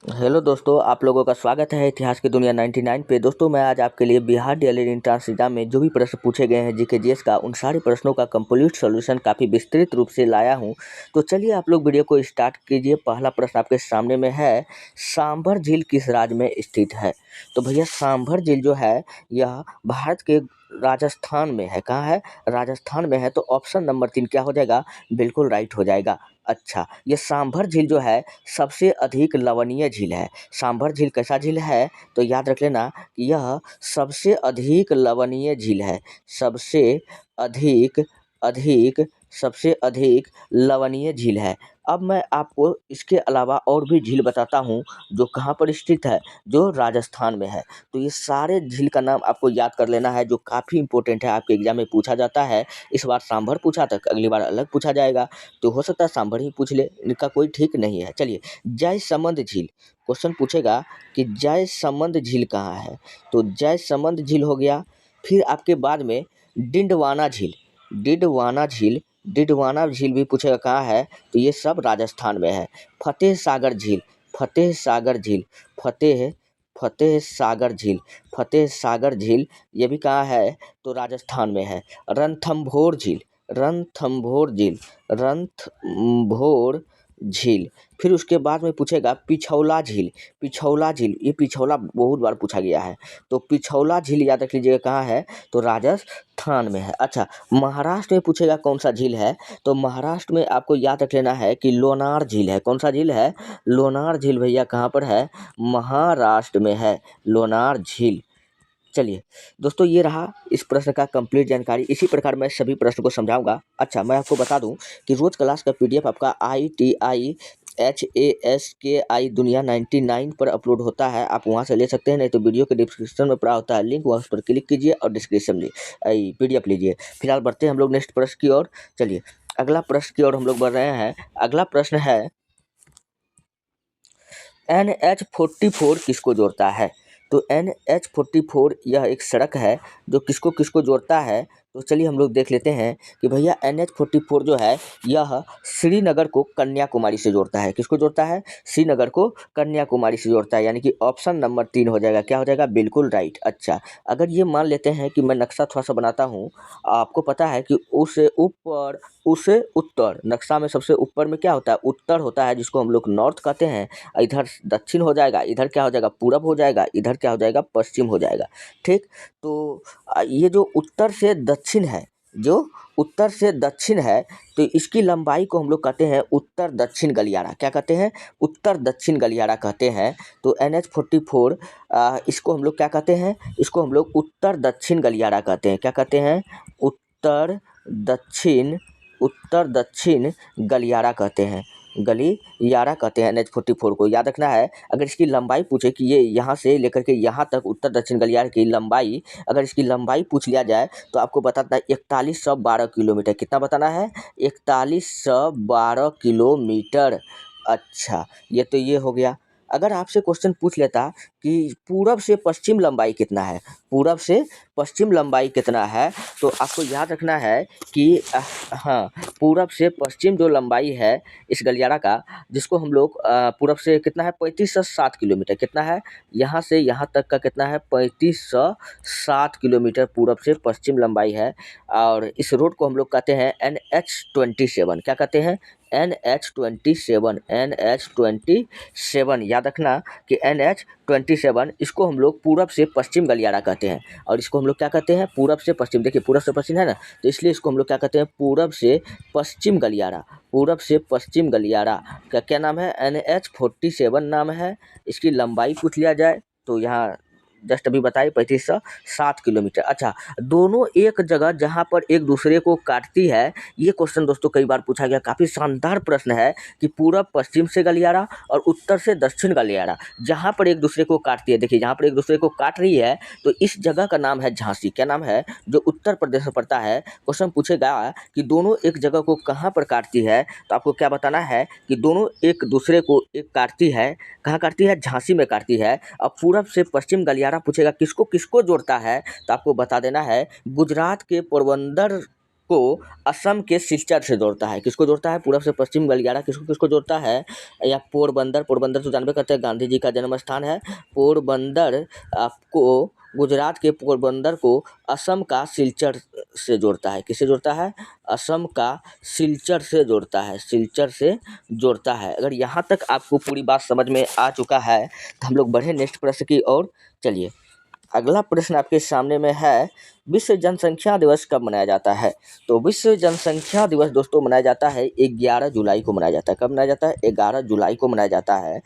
Hello दोस्तों, आप लोगों का स्वागत है इतिहास की दुनिया 99 पे। दोस्तों, मैं आज आपके लिए बिहार डीएलएड एंट्रेंस एग्जाम में जो भी प्रश्न पूछे गए हैं जीके जीएस का, उन सारे प्रश्नों का कंप्लीट सॉल्यूशन काफ़ी विस्तृत रूप से लाया हूं। तो चलिए आप लोग वीडियो को स्टार्ट कीजिए। पहला प्रश्न आपके सामने में है, सांभर झील किस राज्य में स्थित है? तो भैया सांभर झील जो है यह भारत के राजस्थान में है। कहाँ है? राजस्थान में है। तो ऑप्शन नंबर 3 क्या हो जाएगा? बिल्कुल राइट हो जाएगा। अच्छा, ये सांभर झील जो है सबसे अधिक लवणीय झील है। सांभर झील कैसा झील है? तो याद रख लेना कि यह सबसे अधिक लवणीय झील है। सबसे अधिक अधिक सबसे अधिक लवणीय झील है। अब मैं आपको इसके अलावा और भी झील बताता हूँ जो कहाँ पर स्थित है, जो राजस्थान में है। तो ये सारे झील का नाम आपको याद कर लेना है, जो काफ़ी इंपॉर्टेंट है, आपके एग्जाम में पूछा जाता है। इस बार सांभर पूछा था, अगली बार अलग पूछा जाएगा, तो हो सकता है सांभर ही पूछ ले, इनका कोई ठीक नहीं है। चलिए, जयसमंद झील क्वेश्चन पूछेगा कि जयसमंद झील कहाँ है? तो जयसमंद झील हो गया। फिर आपके बाद में डिंडवाना झील, डिडवाना झील डिडवाना झील भी पूछेगा कहाँ है? तो ये सब राजस्थान में है। फतेह सागर झील, फतेह सागर झील, फतेह फतेह सागर झील, फतेह सागर झील ये भी कहाँ है? तो राजस्थान में है। रणथंभौर झील, रणथंभौर झील, रणथंभौर झील। फिर उसके बाद में पूछेगा पिछौला झील, पिछौला झील, ये पिछौला बहुत बार पूछा गया है। तो पिछौला झील याद रख लीजिएगा कहाँ है? तो राजस्थान में है। अच्छा, महाराष्ट्र में पूछेगा कौन सा झील है? तो महाराष्ट्र में आपको याद रख लेना है कि लोनार झील है। कौन सा झील है? लोनार झील भैया कहाँ पर है? महाराष्ट्र में है लोनार झील। चलिए दोस्तों, ये रहा इस प्रश्न का कंप्लीट जानकारी। इसी प्रकार मैं सभी प्रश्न को समझाऊंगा। अच्छा, मैं आपको बता दूं कि रोज क्लास का पीडीएफ आपका ITI HASKI दुनिया 99 पर अपलोड होता है। आप वहां से ले सकते हैं, नहीं तो वीडियो के डिस्क्रिप्शन में पड़ा होता है लिंक, वहाँ उस पर क्लिक कीजिए और डिस्क्रिप्शन में पीडीएफ लीजिए। फिलहाल बढ़ते हैं हम लोग नेक्स्ट प्रश्न की ओर। चलिए, अगला प्रश्न की ओर हम लोग बढ़ रहे हैं। अगला प्रश्न है, NH44 किसको जोड़ता है? तो NH44 यह एक सड़क है जो किसको किसको जोड़ता है। तो चलिए हम लोग देख लेते हैं कि भैया NH44 जो है यह श्रीनगर को कन्याकुमारी से जोड़ता है। किसको जोड़ता है? श्रीनगर को कन्याकुमारी से जोड़ता है, यानी कि ऑप्शन नंबर 3 हो जाएगा। क्या हो जाएगा? बिल्कुल राइट। अच्छा, अगर ये मान लेते हैं कि मैं नक्शा थोड़ा सा बनाता हूँ। आपको पता है कि उससे ऊपर उससे उत्तर, नक्शा में सबसे ऊपर में क्या होता है? उत्तर होता है, जिसको हम लोग नॉर्थ कहते हैं। इधर दक्षिण हो जाएगा, इधर क्या हो जाएगा? पूरब हो जाएगा, इधर क्या हो जाएगा? पश्चिम हो जाएगा। ठीक, तो ये जो उत्तर से दक्षिण है, जो उत्तर से दक्षिण है, तो इसकी लंबाई को हम लोग कहते हैं उत्तर दक्षिण गलियारा। क्या कहते हैं? उत्तर दक्षिण गलियारा कहते हैं। तो NH44 इसको हम लोग क्या कहते हैं? इसको हम लोग उत्तर दक्षिण गलियारा कहते हैं। क्या कहते हैं? उत्तर दक्षिण उत्तर दक्षिण गलियारा कहते हैं, गलियारा कहते हैं NH44 को। याद रखना है, अगर इसकी लंबाई पूछे कि ये यहाँ से लेकर के यहाँ तक उत्तर दक्षिण गलियारा की लंबाई, अगर इसकी लंबाई पूछ लिया जाए तो आपको बताना है 4112 किलोमीटर। कितना बताना है? 4112 किलोमीटर। अच्छा, ये तो ये हो गया। अगर आपसे क्वेश्चन पूछ लेता कि पूरब से पश्चिम लंबाई कितना है, पूरब से पश्चिम लंबाई कितना है, तो आपको याद रखना है कि हाँ, पूरब से पश्चिम जो लंबाई है इस गलियारा का, जिसको हम लोग पूरब से कितना है? 3507 किलोमीटर। कितना है? यहाँ से यहाँ तक का कितना है? 3507 किलोमीटर पूरब से पश्चिम लंबाई है। और इस रोड को हम लोग कहते हैं NH27। क्या कहते हैं? NH27, NH27। याद रखना कि NH27, इसको हम लोग पूरब से पश्चिम गलियारा कहते हैं। और इसको हम लोग क्या कहते हैं? पूरब से पश्चिम। देखिए, पूरब से पश्चिम है ना, तो इसलिए इसको हम लोग क्या कहते हैं? पूरब से पश्चिम गलियारा। पूरब से पश्चिम गलियारा का क्या नाम है? NH47 नाम है। इसकी लंबाई पूछ लिया जाए तो यहाँ जस्ट अभी बताइए 3507 किलोमीटर। अच्छा, दोनों एक जगह जहाँ पर एक दूसरे को काटती है, ये क्वेश्चन दोस्तों कई बार पूछा गया। काफ़ी शानदार प्रश्न है कि पूरब पश्चिम से गलियारा और उत्तर से दक्षिण गलियारा जहाँ पर एक दूसरे को काटती है। देखिए, जहाँ पर एक दूसरे को काट रही है, तो इस जगह का नाम है झांसी। क्या नाम है? जो उत्तर प्रदेश में पड़ता है। क्वेश्चन पूछेगा कि दोनों एक जगह को कहाँ पर काटती है, तो आपको क्या बताना है कि दोनों एक दूसरे को एक काटती है। कहाँ काटती है? झांसी में काटती है। अब पूरब से पश्चिम गलियारा पूछेगा किसको किसको जोड़ता है, तो आपको बता देना है गुजरात के पोरबंदर को असम के सिलचर से जोड़ता है। किसको जोड़ता है? पूरब से पश्चिम गलियारा किसको किसको जोड़ता है? या पोरबंदर, पोरबंदर तो जानबे करते हैं गांधी जी का जन्म स्थान है। पोरबंदर आपको गुजरात के पोरबंदर को असम का सिलचर से जोड़ता है। किससे जोड़ता है? असम का सिलचर से जोड़ता है, सिलचर से जोड़ता है। अगर यहाँ तक आपको पूरी बात समझ में आ चुका है तो हम लोग बढ़े नेक्स्ट प्रश्न की ओर। चलिए, अगला प्रश्न आपके सामने में है, विश्व जनसंख्या दिवस कब मनाया जाता है? तो विश्व जनसंख्या दिवस दोस्तों मनाया जाता है 11 जुलाई को मनाया जाता है। कब मनाया जाता है? 11 जुलाई को मनाया जाता है।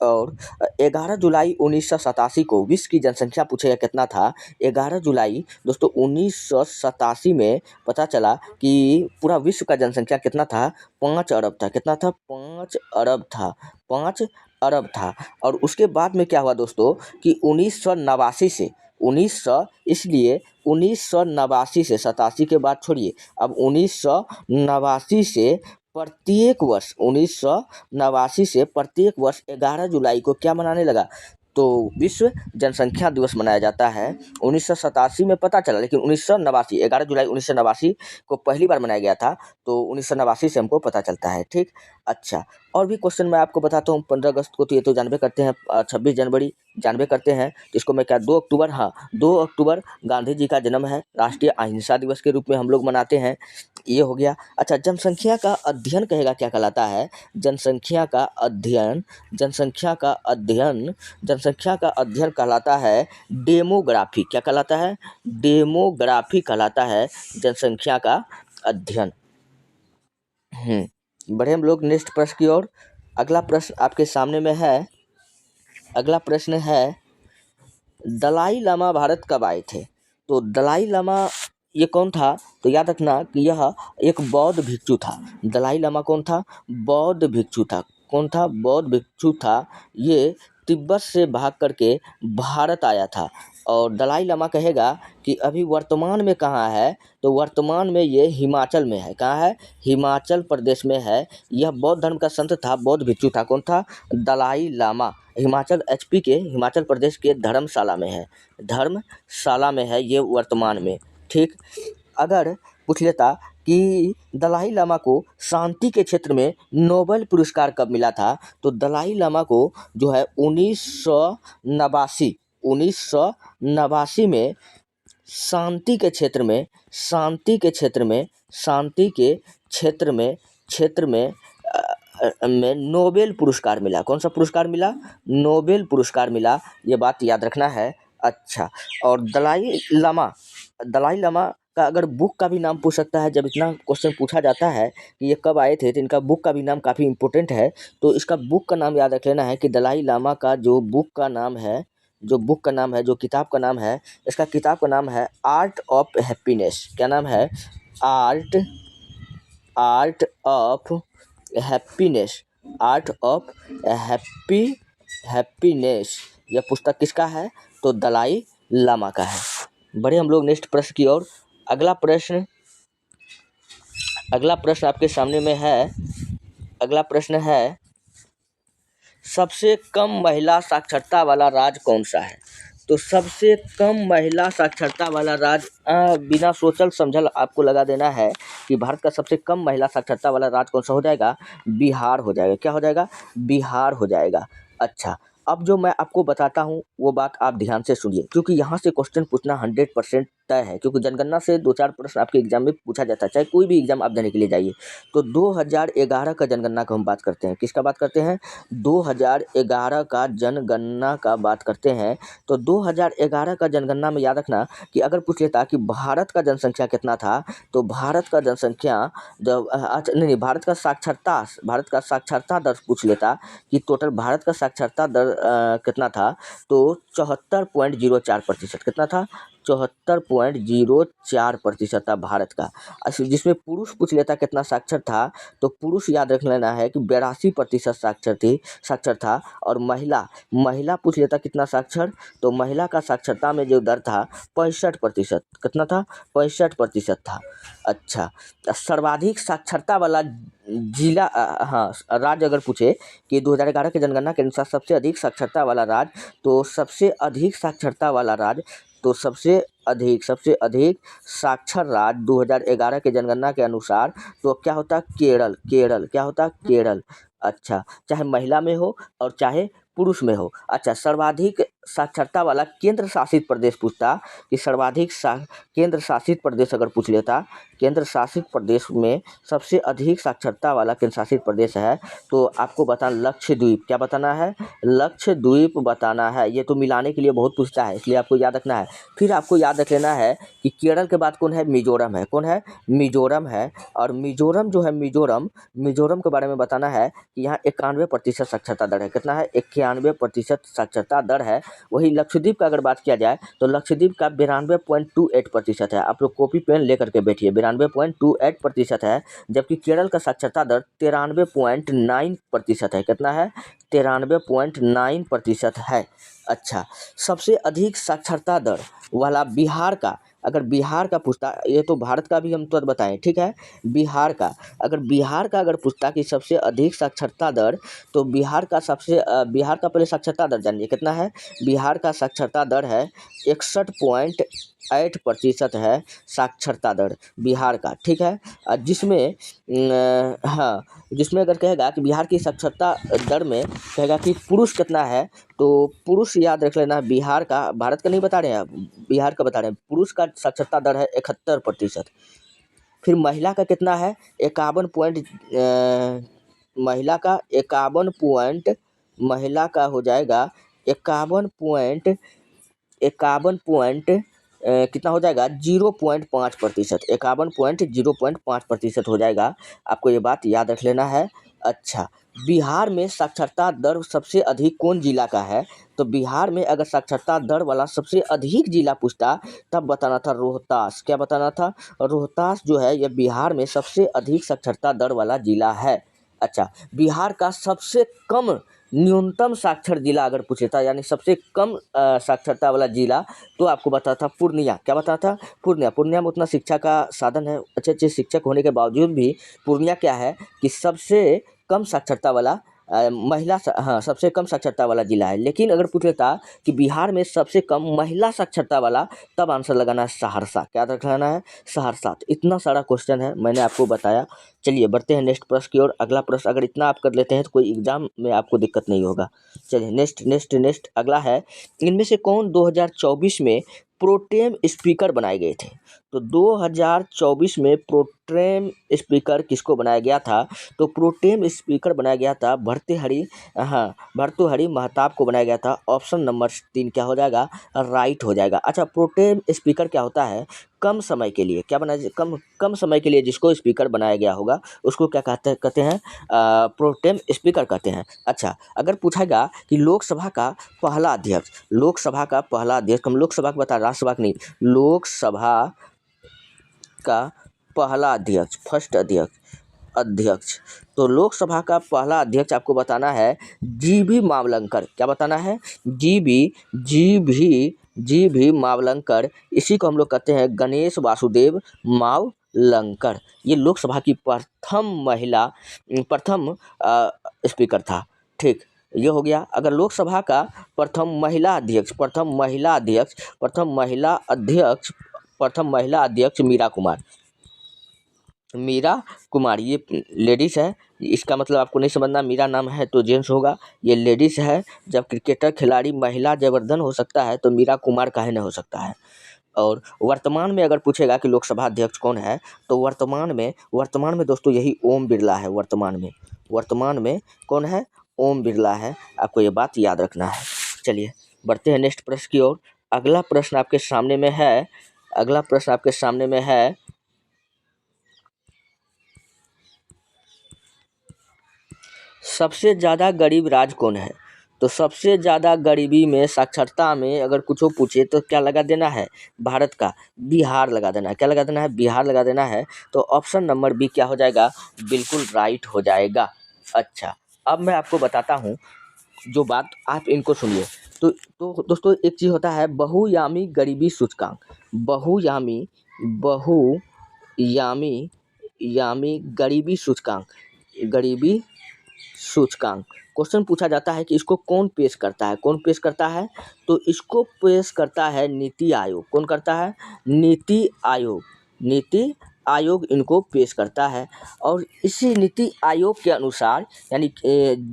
और 11 जुलाई 1987 को विश्व की जनसंख्या पूछेगा कितना था? 11 जुलाई दोस्तों 1987 में पता चला कि पूरा विश्व का जनसंख्या कितना था? 5 अरब था। कितना था? 5 अरब था। 5 अरब था। और उसके बाद में क्या हुआ दोस्तों कि 1989 से 1989 से 87 के बाद छोड़िए, अब 1989 से प्रत्येक वर्ष 1989 से प्रत्येक वर्ष 11 जुलाई को क्या मनाने लगा? तो विश्व जनसंख्या दिवस मनाया जाता है। 1987 में पता चला, लेकिन 1989 11 जुलाई 1989 को पहली बार मनाया गया था। तो 1989 से हमको पता चलता है। ठीक, अच्छा, और भी क्वेश्चन मैं आपको बताता हूँ। 15 अगस्त को तो ये तो जानबे करते हैं, 26 जनवरी जानबे करते हैं, तो इसको मैं क्या 2 अक्टूबर, हाँ 2 अक्टूबर गांधी जी का जन्म है, राष्ट्रीय अहिंसा दिवस के रूप में हम लोग मनाते हैं। ये हो गया। अच्छा, जनसंख्या का अध्ययन कहेगा क्या कहलाता है? जनसंख्या का अध्ययन, जनसंख्या का अध्ययन, जनसंख्या का अध्ययन कहलाता है डेमोग्राफी। क्या कहलाता है? डेमोग्राफी कहलाता है जनसंख्या का अध्ययन। बढ़े हम लोग नेक्स्ट प्रश्न की ओर। अगला प्रश्न आपके सामने में है, अगला प्रश्न है, दलाई लामा भारत कब आए थे? तो दलाई लामा ये कौन था? तो याद रखना कि यह एक बौद्ध भिक्षु था। दलाई लामा कौन था? बौद्ध भिक्षु था। कौन था? बौद्ध भिक्षु था। ये तिब्बत से भाग करके भारत आया था। और दलाई लामा कहेगा कि अभी वर्तमान में कहाँ है? तो वर्तमान में ये हिमाचल में है। कहाँ है? हिमाचल प्रदेश में है। यह बौद्ध धर्म का संत था, बौद्ध भिक्षु था। कौन था? दलाई लामा। हिमाचल एचपी के हिमाचल प्रदेश के धर्मशाला में है, धर्मशाला में है ये वर्तमान में। ठीक, अगर पूछ लेता कि दलाई लामा को शांति के क्षेत्र में नोबेल पुरस्कार कब मिला था? तो दलाई लामा को जो है 1989 में शांति के क्षेत्र में, शांति के क्षेत्र में, शांति के क्षेत्र में में नोबेल पुरस्कार मिला। कौन सा पुरस्कार मिला? नोबेल पुरस्कार मिला। ये बात याद रखना है। अच्छा, और दलाई लामा का अगर बुक का भी नाम पूछ सकता है, जब इतना क्वेश्चन पूछा जाता है कि ये कब आए थे, तो इनका बुक का भी नाम काफ़ी इंपॉर्टेंट है। तो इसका बुक का नाम याद रख लेना है कि दलाई लामा का जो बुक का नाम है, जो बुक का नाम है, जो किताब का नाम है, इसका किताब का नाम है आर्ट ऑफ हैप्पीनेस। क्या नाम है? Art of happiness, art of happiness. यह पुस्तक किसका है? तो दलाई लामा का है। बढ़े हम लोग नेक्स्ट प्रश्न की ओर। अगला प्रश्न आपके सामने में है, अगला प्रश्न है, सबसे कम महिला साक्षरता वाला राज्य कौन सा है? तो सबसे कम महिला साक्षरता वाला राज्य, बिना सोचल समझल आपको लगा देना है कि भारत का सबसे कम महिला साक्षरता वाला राज्य कौन सा हो जाएगा? बिहार हो जाएगा। क्या हो जाएगा? बिहार हो जाएगा। अच्छा, अब जो मैं आपको बताता हूँ वो बात आप ध्यान से सुनिए, क्योंकि यहाँ से क्वेश्चन पूछना 100% तय है, क्योंकि जनगणना से 2-4 प्रश्न आपके एग्जाम में पूछा जाता है, चाहे कोई भी एग्जाम आप देने के लिए जाइए। तो 2011 का जनगणना का हम बात करते हैं। किसका बात करते हैं? 2011 का जनगणना का बात करते हैं। तो 2011 का जनगणना में याद रखना कि अगर पूछ लेता कि भारत का जनसंख्या कितना था, तो भारत का जनसंख्या जब नहीं, भारत का साक्षरता दर पूछ लेता कि टोटल भारत का साक्षरता दर कितना था, तो 74.04%। कितना था? 74.04% था भारत का। जिसमें पुरुष पूछ लेता कितना साक्षर था, तो पुरुष याद रख लेना है कि 82% साक्षर था। और महिला पूछ लेता कितना साक्षर, तो महिला का साक्षरता में जो दर था 65%। कितना था? 65% था। अच्छा, सर्वाधिक साक्षरता वाला जिला, हाँ राज्य अगर पूछे कि 2011 के जनगणना के अनुसार सबसे अधिक साक्षरता वाला राज्य, तो सबसे अधिक साक्षरता वाला राज्य तो सबसे अधिक साक्षर राज्य 2011 के जनगणना के अनुसार तो क्या होता है? केरल क्या होता है? केरल। अच्छा, चाहे महिला में हो और चाहे पुरुष में हो। अच्छा, सर्वाधिक साक्षरता वाला केंद्र शासित प्रदेश पूछता कि केंद्र शासित प्रदेश अगर पूछ लेता, केंद्र शासित प्रदेश में सबसे अधिक साक्षरता वाला केंद्र शासित प्रदेश है तो आपको बताना लक्षद्वीप। क्या बताना है? लक्षद्वीप बताना है। ये तो मिलाने के लिए बहुत पूछता है, इसलिए आपको याद रखना है। फिर आपको याद रख लेना है कि केरल के बाद कौन है? मिजोरम है। कौन है? मिजोरम है। और मिजोरम जो है, मिजोरम के बारे में बताना है कि यहाँ 91% साक्षरता दर है। कितना है? 91% साक्षरता दर है। वही लक्षद्वीप का अगर बात किया जाए तो लक्षद्वीप का 92.28% है। आप लोग कॉपी पेन लेकर के बैठिए, 92.28% है। जबकि केरल का साक्षरता दर 93.9% है। कितना है? 93.9% है। अच्छा, सबसे अधिक साक्षरता दर वाला बिहार का, अगर बिहार का पूछता, ये तो भारत का भी हम तुरंत बताएं, ठीक है। बिहार का अगर पूछता कि सबसे अधिक साक्षरता दर, तो बिहार का पहले साक्षरता दर जानिए कितना है। बिहार का साक्षरता दर है 61.8% है साक्षरता दर बिहार का, ठीक है। जिसमें अगर कहेगा कि बिहार की साक्षरता दर में कहेगा कि पुरुष कितना है, तो पुरुष याद रख लेना बिहार का, भारत का नहीं बता रहे हैं, बिहार का बता रहे हैं। पुरुष का साक्षरता दर है 71%। फिर महिला का कितना है? 51 महिला का 51 महिला का हो जाएगा 51 कितना हो जाएगा? 0.5%। 51.0.5% हो जाएगा। आपको ये बात याद रख लेना है। अच्छा, बिहार में साक्षरता दर सबसे अधिक कौन जिला का है? तो बिहार में अगर साक्षरता दर वाला सबसे अधिक जिला पूछता तब बताना था रोहतास। क्या बताना था? रोहतास जो है ये बिहार में सबसे अधिक साक्षरता दर वाला जिला है। अच्छा, बिहार का सबसे कम न्यूनतम साक्षर जिला अगर पूछे था, यानी सबसे कम साक्षरता वाला जिला, तो आपको बताता था पूर्णिया। क्या बताता था? पूर्णिया में उतना शिक्षा का साधन है, अच्छे शिक्षक होने के बावजूद भी पूर्णिया क्या है कि सबसे कम साक्षरता वाला सबसे कम साक्षरता वाला जिला है। लेकिन अगर पूछ लेता कि बिहार में सबसे कम महिला साक्षरता वाला, तब आंसर लगाना है सहरसा। क्या रखना है? सहरसा। तो इतना सारा क्वेश्चन है, मैंने आपको बताया। चलिए बढ़ते हैं नेक्स्ट प्रश्न की ओर। अगला प्रश्न अगर इतना आप कर लेते हैं तो कोई एग्जाम में आपको दिक्कत नहीं होगा। चलिए नेक्स्ट अगला है, इनमें से कौन 2024 में प्रोटेम स्पीकर बनाए गए थे? तो 2024 में प्रोटेम स्पीकर किसको बनाया गया था? तो प्रोटेम स्पीकर बनाया गया था भर्तृहरि महताब को बनाया गया था। ऑप्शन नंबर 3 क्या हो जाएगा? राइट हो जाएगा। अच्छा, प्रोटेम स्पीकर क्या होता है? कम समय के लिए कम समय के लिए जिसको स्पीकर बनाया गया होगा उसको क्या कहते हैं? प्रोटेम स्पीकर कहते हैं। अच्छा, अगर पूछेगा कि लोकसभा का पहला अध्यक्ष, हम लोकसभा को बता, राज्यसभा का नहीं, लोकसभा का पहला अध्यक्ष, फर्स्ट अध्यक्ष। तो लोकसभा का पहला अध्यक्ष आपको बताना है जीबी मावलंकर। क्या बताना है? जीबी मावलंकर। इसी को हम लोग कहते हैं गणेश वासुदेव मावलंकर। ये लोकसभा की प्रथम स्पीकर था। ठीक, ये हो गया। अगर लोकसभा का प्रथम महिला अध्यक्ष मीरा कुमार, ये लेडीज़ है। इसका मतलब आपको नहीं समझना, मीरा नाम है तो जेंट्स होगा, ये लेडीज़ है। जब क्रिकेटर खिलाड़ी महिला जयवर्धन हो सकता है तो मीरा कुमार काहे नहीं हो सकता है। और वर्तमान में अगर पूछेगा कि लोकसभा अध्यक्ष कौन है, तो वर्तमान में दोस्तों यही ओम बिरला है। वर्तमान में कौन है? ओम बिरला है। आपको ये बात याद रखना है। चलिए बढ़ते हैं नेक्स्ट प्रश्न की ओर। अगला प्रश्न आपके सामने में है सबसे ज़्यादा गरीब राज्य कौन है? तो सबसे ज़्यादा गरीबी में, साक्षरता में अगर कुछ पूछे तो क्या लगा देना है? भारत का बिहार लगा देना है। क्या लगा देना है? बिहार लगा देना है। तो ऑप्शन नंबर बी क्या हो जाएगा? बिल्कुल राइट हो जाएगा। अच्छा, अब मैं आपको बताता हूँ जो बात, आप इनको सुनिए। तो दोस्तों एक चीज़ होता है बहुयामी गरीबी सूचकांक। बहुयामी गरीबी सूचकांक, सूचकांक। क्वेश्चन पूछा जाता है कि इसको कौन पेश करता है, कौन पेश करता है? तो इसको पेश करता है नीति आयोग। कौन करता है? नीति आयोग। नीति आयोग इनको पेश करता है। और इसी नीति आयोग के अनुसार यानी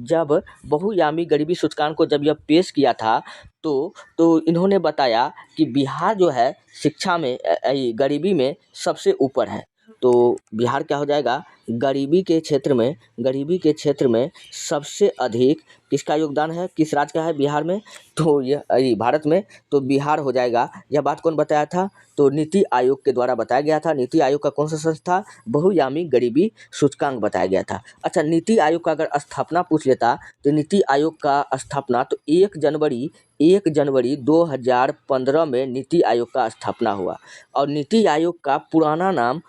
जब बहुआयामी गरीबी सूचकांक को जब यह पेश किया था तो इन्होंने बताया कि बिहार जो है शिक्षा में गरीबी में सबसे ऊपर है। तो बिहार क्या हो जाएगा? गरीबी के क्षेत्र में सबसे अधिक किसका योगदान है? किस राज्य का है बिहार में? तो यह भारत में तो बिहार हो जाएगा। यह बात कौन बताया था? तो नीति आयोग के द्वारा बताया गया था। नीति आयोग का कौन सा संस्था? बहुआयामी गरीबी सूचकांक बताया गया था। अच्छा, नीति आयोग का अगर स्थापना पूछ लेता तो नीति आयोग का स्थापना तो 1 जनवरी 2015 में नीति आयोग का स्थापना हुआ। और नीति आयोग का पुराना नाम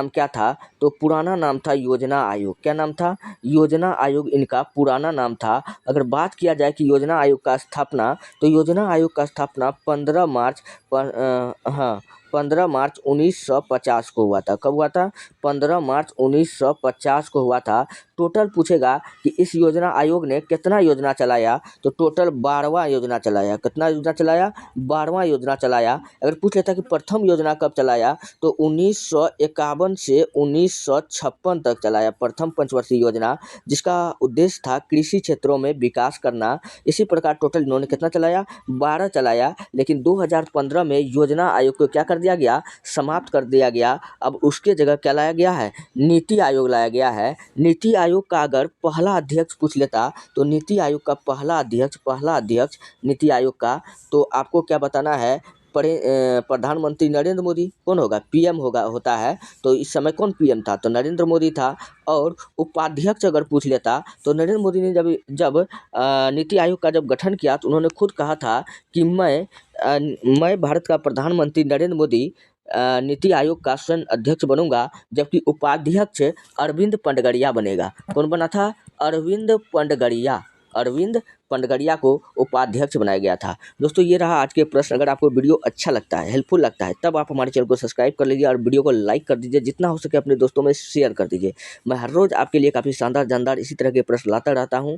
क्या था? तो पुराना नाम था योजना आयोग। क्या नाम था? योजना आयोग इनका पुराना नाम था। अगर बात किया जाए कि योजना आयोग का स्थापना, तो योजना आयोग का स्थापना 15 मार्च 1950 को हुआ था। कब हुआ था? 15 मार्च 1950 को हुआ था। टोटल पूछेगा कि इस योजना आयोग ने कितना योजना चलाया, तो टोटल 12वां योजना चलाया। कितना योजना चलाया? 12वां योजना चलाया। अगर पूछ लेता कि प्रथम योजना कब चलाया, तो 1951 से 1956 तक चलाया प्रथम पंचवर्षीय योजना, जिसका उद्देश्य था कृषि क्षेत्रों में विकास करना। इसी प्रकार टोटल इन्होंने कितना चलाया? 12 चलाया। लेकिन 2015 में योजना आयोग को क्या कर दिया गया? समाप्त कर दिया गया। अब उसके जगह क्या लाया गया है? नीति आयोग लाया गया है। नीति आयोग का अगर पहला अध्यक्ष पूछ लेता, तो नीति आयोग का पहला अध्यक्ष नीति आयोग का, तो आपको क्या बताना है? प्रधानमंत्री नरेंद्र मोदी। कौन होगा? पीएम होता है। तो इस समय कौन पीएम था? तो नरेंद्र मोदी था। और उपाध्यक्ष अगर पूछ लेता, तो नरेंद्र मोदी ने जब नीति आयोग का जब गठन किया, तो उन्होंने खुद कहा था कि मैं भारत का प्रधानमंत्री नरेंद्र मोदी नीति आयोग का स्वयं अध्यक्ष बनूंगा, जबकि उपाध्यक्ष अरविंद पंडगड़िया बनेगा। कौन बना था? अरविंद पंडगड़िया को उपाध्यक्ष बनाया गया था। दोस्तों, ये रहा आज के प्रश्न। अगर आपको वीडियो अच्छा लगता है, हेल्पफुल लगता है, तब आप हमारे चैनल को सब्सक्राइब कर लीजिए और वीडियो को लाइक कर दीजिए। जितना हो सके अपने दोस्तों में शेयर कर दीजिए। मैं हर रोज़ आपके लिए काफ़ी शानदार जानदार इसी तरह के प्रश्न लाता रहता हूँ।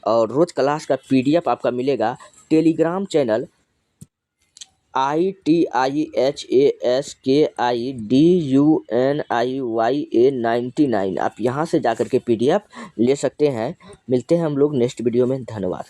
और रोज़ क्लास का PDF आपका मिलेगा टेलीग्राम चैनल ITIASKIDUNIYA99। आप यहाँ से जाकर के PDF ले सकते हैं। मिलते हैं हम लोग नेक्स्ट वीडियो में। धन्यवाद।